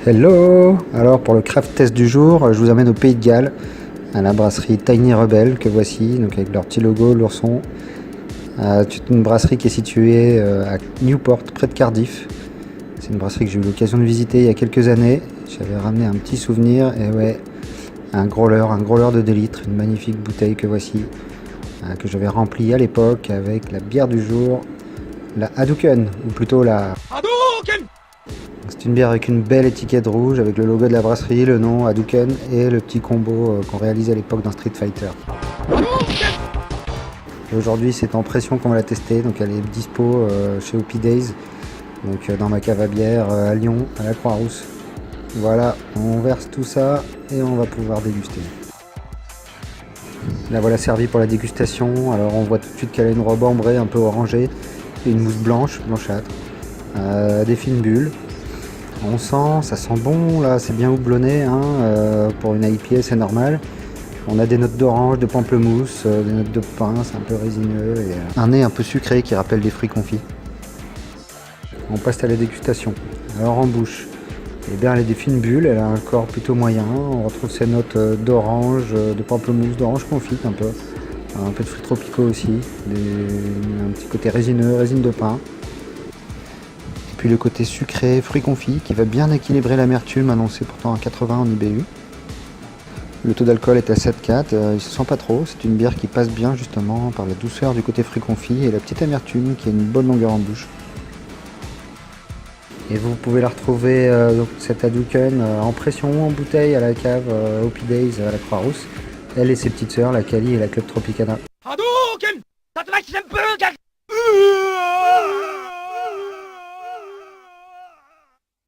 Hello! Alors pour le craft test du jour, je vous amène au Pays de Galles, à la brasserie Tiny Rebel que voici, donc avec leur petit logo, l'ourson. C'est une brasserie qui est située à Newport, près de Cardiff. C'est une brasserie que j'ai eu l'occasion de visiter il y a quelques années. J'avais ramené un petit souvenir, et ouais, un growler de 2 litres, une magnifique bouteille que voici, que j'avais remplie à l'époque avec la bière du jour, la Hadouken, ou plutôt la... C'est une bière avec une belle étiquette rouge, avec le logo de la brasserie, le nom Hadouken et le petit combo qu'on réalisait à l'époque dans Street Fighter. Et aujourd'hui, c'est en pression qu'on va la tester, donc elle est dispo chez Hoppy Days, donc dans ma cave à bière à Lyon, à la Croix-Rousse. Voilà, on verse tout ça et on va pouvoir déguster. La voilà servie pour la dégustation. Alors on voit tout de suite qu'elle a une robe ambrée un peu orangée et une mousse blanchâtre, des fines bulles. On sent, ça sent bon là, c'est bien houblonné, hein, pour une IPA c'est normal. On a des notes d'orange, de pamplemousse, des notes de pin, c'est un peu résineux et un nez un peu sucré qui rappelle des fruits confits. On passe à la dégustation. Alors en bouche, eh bien, elle a des fines bulles, elle a un corps plutôt moyen. On retrouve ces notes d'orange, de pamplemousse, d'orange confite un peu de fruits tropicaux aussi, un petit côté résineux, résine de pin. Puis le côté sucré, fruits confits, qui va bien équilibrer l'amertume annoncée pourtant à 80 en IBU. Le taux d'alcool est à 7,4, il se sent pas trop, c'est une bière qui passe bien justement par la douceur du côté fruits confits et la petite amertume qui a une bonne longueur en bouche. Et vous pouvez la retrouver, donc, cette Hadouken, en pression, en bouteille, à la cave Hoppy Days à la Croix-Rousse. Elle et ses petites sœurs, la Cali et la Club Tropicana.